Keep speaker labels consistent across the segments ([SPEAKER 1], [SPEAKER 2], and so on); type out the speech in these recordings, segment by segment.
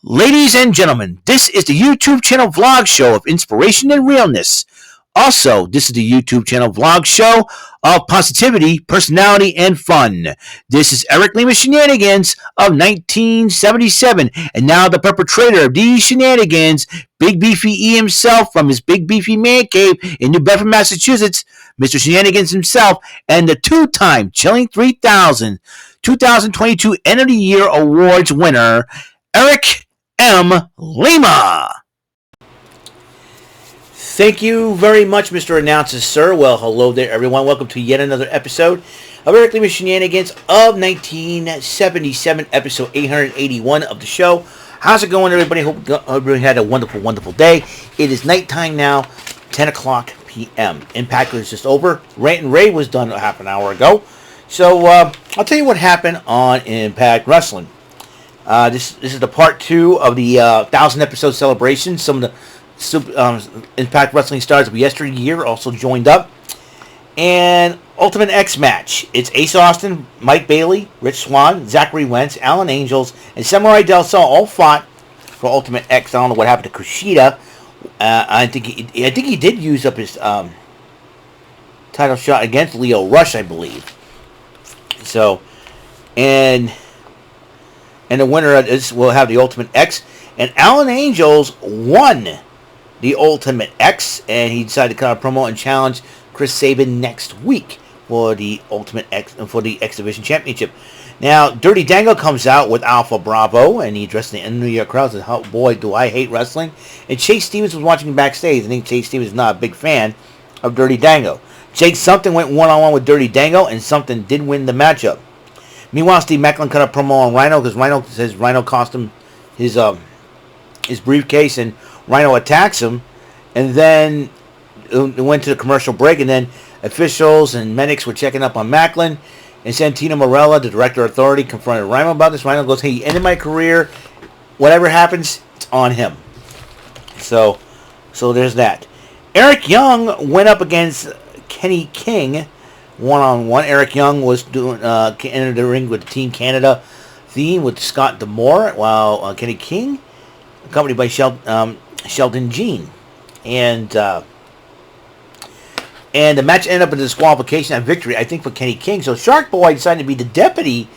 [SPEAKER 1] Ladies and gentlemen, this is the YouTube channel vlog show of inspiration and realness. Also, this is the YouTube channel vlog show of positivity, personality, and fun. This is Eric Lima Shenanigans of 1977, and now the perpetrator of these shenanigans, Big Beefy E himself from his Big Beefy Man Cave in New Bedford, Massachusetts, Mr. Shenanigans himself, and the two-time Chilling 3000 2022 End of the Year Awards winner, Eric M. Lima. Thank you very much, Mr. Announcer, sir. Well, hello there, everyone. Welcome to yet another episode of Eric Lima Shenanigans of 1977, episode 881 of the show. How's it going, everybody? Hope everybody had a wonderful, wonderful day. It is nighttime now, 10 o'clock p.m. Impact is just over. Rant and Rave was done a half an hour ago. So, I'll tell you what happened on Impact Wrestling. This is the part 2 of the 1,000 episode celebration. Some of the Impact Wrestling stars of yesteryear also joined up. And Ultimate X match. It's Ace Austin, Mike Bailey, Rich Swann, Zachary Wentz, Alan Angels, and Samurai Del Sol all fought for Ultimate X. I don't know what happened to Kushida. I think he did use up his title shot against Leo Rush, I believe. So, and the winner of this will have the Ultimate X. And Alan Angels won the Ultimate X, and he decided to cut a promo and challenge Chris Sabin next week for the Ultimate X, for the X Division Championship. Now, Dirty Dango comes out with Alpha Bravo, and he addressed the New York crowd and said, "Oh boy, do I hate wrestling." And Chase Stevens was watching backstage. I think Chase Stevens is not a big fan of Dirty Dango. Jake Something went one-on-one with Dirty Dango, and Something did win the matchup. Meanwhile, Steve Macklin cut a promo on Rhino because Rhino says Rhino cost him his briefcase, and Rhino attacks him, and then it went to the commercial break, and then officials and medics were checking up on Macklin, and Santino Marella, the director of Authority, confronted Rhino about this. Rhino goes, "Hey, he ended my career. Whatever happens, it's on him." So there's that. Eric Young went up against Kenny King one-on-one. Eric Young was entered the ring with the Team Canada theme with Scott D'Amore, while Kenny King, accompanied by Sheldon Jean, and the match ended up in a disqualification and victory, I think, for Kenny King. So Shark Boy decided to be the deputy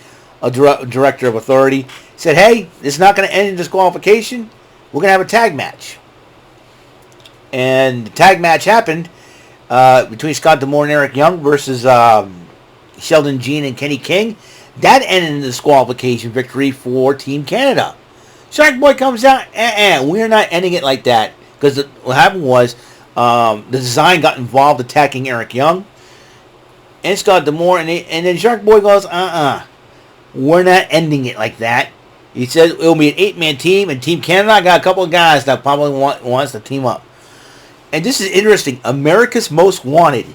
[SPEAKER 1] director of Authority. Said, "Hey, this is not going to end in disqualification. We're going to have a tag match." And the tag match happened between Scott D'Amore and Eric Young versus Sheldon Jean and Kenny King. That ended in a disqualification victory for Team Canada. Shark Boy comes out, we're not ending it like that. Because what happened was, the design got involved attacking Eric Young and Scott D'Amore, and then Shark Boy goes, we're not ending it like that. He says it'll be an 8-man team, and Team Canada, I got a couple of guys that probably wants to team up. And this is interesting. America's Most Wanted.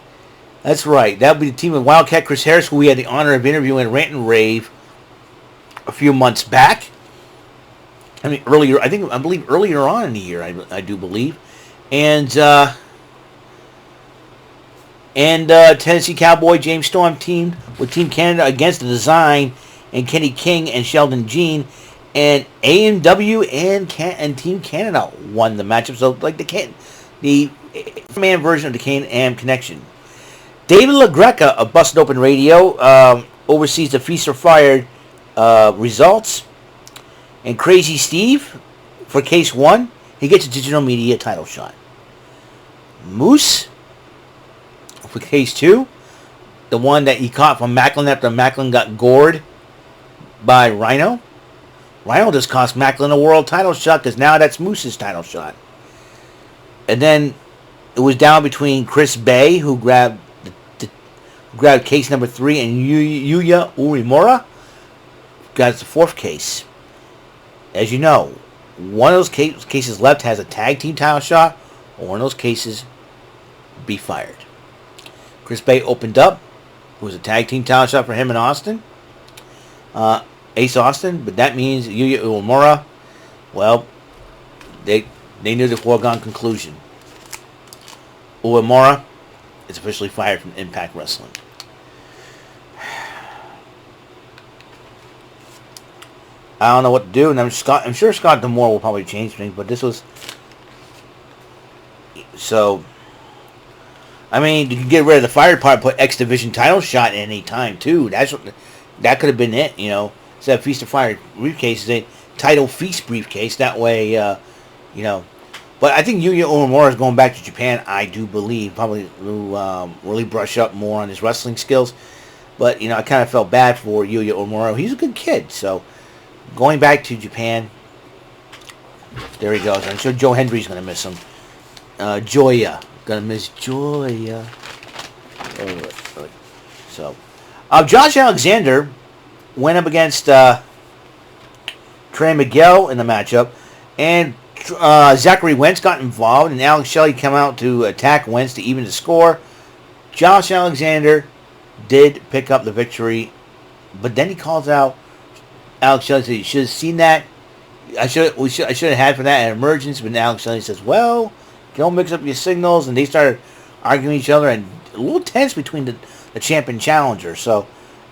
[SPEAKER 1] That's right. That would be the team of Wildcat Chris Harris, who we had the honor of interviewing at Rant and Rave a few months back. I mean, earlier. I believe earlier on in the year. I do believe. And Tennessee Cowboy James Storm teamed with Team Canada against the Design and Kenny King and Sheldon Jean. And AMW and Team Canada won the matchup. So, like the man version of the Can-Am Connection. David LaGreca of Busted Open Radio oversees the Feast or Fired results. And Crazy Steve, for Case 1, he gets a digital media title shot. Moose, for Case 2, the one that he caught from Macklin after Macklin got gored by Rhino. Rhino just cost Macklin a world title shot because now that's Moose's title shot. And then it was down between Chris Bay, who grabbed case number 3, and Yuya Uemura got the 4th case. As you know, one of those cases left has a tag team title shot, or one of those cases be fired. Chris Bay opened up. It was a tag team title shot for him and Austin. Ace Austin, but that means Yuya Uemura, well, they knew the foregone conclusion. Uemura is officially fired from Impact Wrestling. I don't know what to do, and I'm sure Scott D'Amore will probably change things, but this was so. I mean, you can get rid of the fire department, put X Division title shot at any time too. That could have been it, you know. Instead of Feast of Fire briefcase, a title feast briefcase. That way, you know. But I think Yuya Uemura is going back to Japan. I do believe probably to really brush up more on his wrestling skills. But you know, I kind of felt bad for Yuya Uemura. He's a good kid, so going back to Japan. There he goes. I'm sure Joe Hendry's going to miss him. Joya. Gonna miss Joya. So, Josh Alexander went up against Trey Miguel in the matchup, and Zachary Wentz got involved, and Alex Shelley came out to attack Wentz to even the score. Josh Alexander did pick up the victory, but then he calls out Alex Shelley. Said, "You should have seen that. I should have had for that an emergence." But Alex Shelley says, "Well, don't mix up your signals," and they started arguing each other, and a little tense between the champ and challenger. So,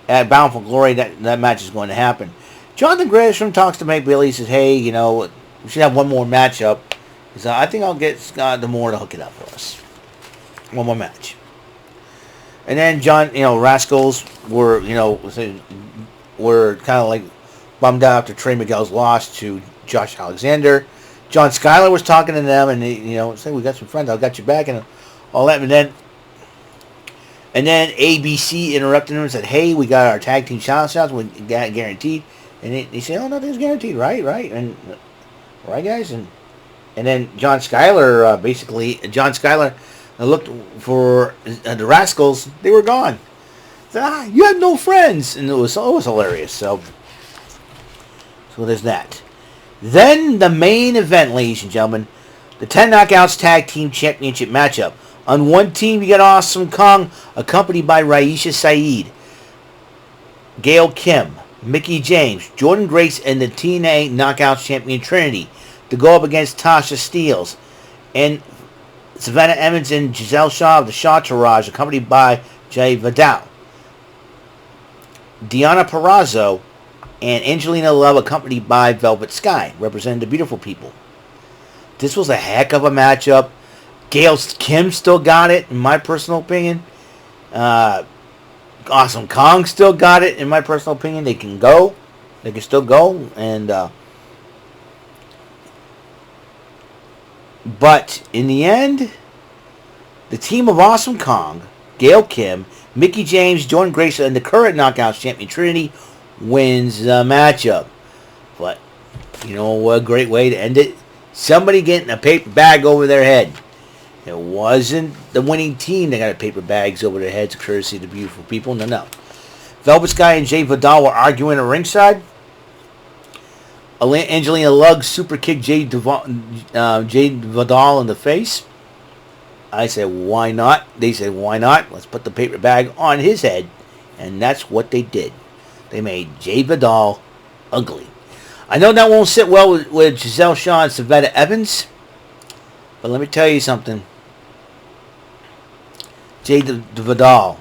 [SPEAKER 1] at Bound for Glory, that match is going to happen. Jonathan Gresham talks to Mike Bailey. He says, "Hey, you know, we should have one more matchup." He said, "I think I'll get Scott D'Amore to hook it up for us. One more match." And then Rascals were kind of like bummed out after Trey Miguel's loss to Josh Alexander. John Skyler was talking to them, and they, saying, "We got some friends. I got your back," and all that. And then ABC interrupted him and said, "Hey, we got our tag team shout-outs. We got it guaranteed." And they said, "Oh, nothing's guaranteed, right? And right, guys." And then John Skyler looked for the Rascals. They were gone. Said, "You had no friends," and it was hilarious. So there's that. Then the main event, ladies and gentlemen, the 10 Knockouts Tag Team Championship matchup. On one team, you got Awesome Kong, accompanied by Raisha Saeed, Gail Kim, Mickie James, Jordan Grace, and the TNA Knockouts Champion Trinity to go up against Tasha Steelz and Savannah Evans and Giselle Shaw of the Shaw Tourage, accompanied by Jay Vidal. Deonna Purrazzo and Angelina Love, accompanied by Velvet Sky, representing the beautiful people. This was a heck of a matchup. Gail Kim still got it, in my personal opinion. Awesome Kong still got it, in my personal opinion. They can go. They can still go. But in the end, the team of Awesome Kong, Gail Kim, Mickie James, Jordan Grace, and the current Knockouts Champion Trinity wins the matchup. But, what a great way to end it. Somebody getting a paper bag over their head. It wasn't the winning team that got paper bags over their heads, courtesy of the beautiful people. No. Velvet Sky and Jay Vidal were arguing at ringside. Angelina Lug super kicked Jay Vidal in the face. I said, why not? They said, why not? Let's put the paper bag on his head. And that's what they did. They made Jay Vidal ugly. I know that won't sit well with Giselle Shaw and Savannah Evans. But let me tell you something. Jay Vidal,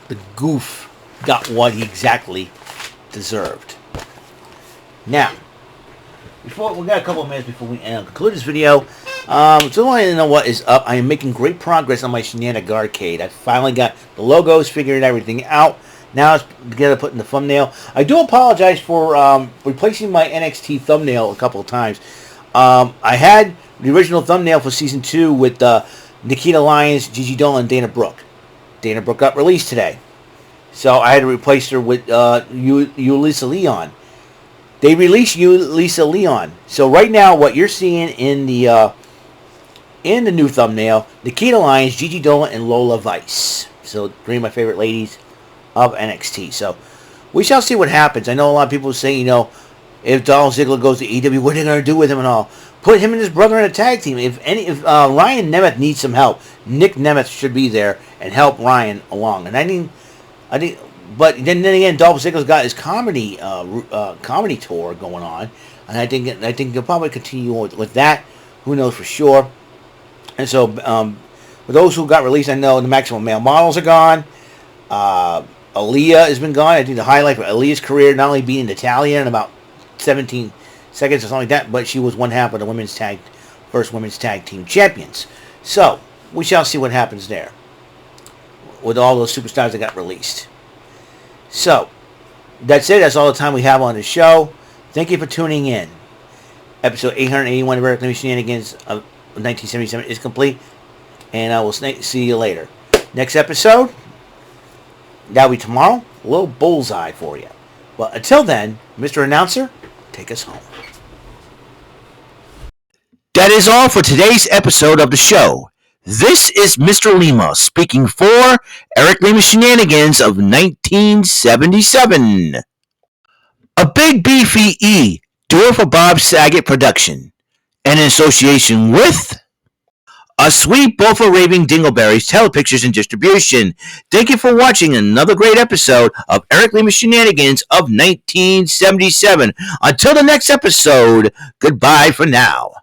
[SPEAKER 1] the goof, got what he exactly deserved. Now, we got a couple of minutes before we conclude this video. So I want to know what is up. I am making great progress on my Shenanigans arcade. I finally got the logos, figured everything out. Now it's together put in the thumbnail. I do apologize for replacing my NXT thumbnail a couple of times. I had the original thumbnail for Season 2 with Nikita Lyons, Gigi Dolan, and Dana Brooke. Dana Brooke got released today. So I had to replace her with Yulisa Leon. They released Yulisa Leon. So right now what you're seeing in the new thumbnail, Nikita Lyons, Gigi Dolan, and Lola Vice. So three of my favorite ladies of NXT. So we shall see what happens. I know a lot of people say, if Dolph Ziggler goes to EW, what are they going to do with him and all? Put him and his brother in a tag team. If Ryan Nemeth needs some help, Nick Nemeth should be there and help Ryan along. And I think, but then again, Dolph Ziggler's got his comedy tour going on, and I think he'll probably continue with that. Who knows for sure? And so, for those who got released, I know the Maximum Male Models are gone. Aaliyah has been gone. I think the highlight for Aaliyah's career, not only beating Natalia in about 17 seconds or something like that, but she was one half of the first women's tag team champions. So, we shall see what happens there with all those superstars that got released. So, that's it. That's all the time we have on the show. Thank you for tuning in. Episode 881 of Eric Lima Shenanigans of 1977 is complete, and I will see you later. Next episode, that'll be tomorrow. A little bullseye for you. Well, until then, Mr. Announcer, take us home. That is all for today's episode of the show. This is Mr. Lima speaking for Eric Lima Shenanigans of 1977. A Big Beefy E, do it for Bob Saget production, and in association with A Sweet Bowl for Raving Dingleberries Telepictures and Distribution. Thank you for watching another great episode of Eric Lima Shenanigans of 1977. Until the next episode, goodbye for now.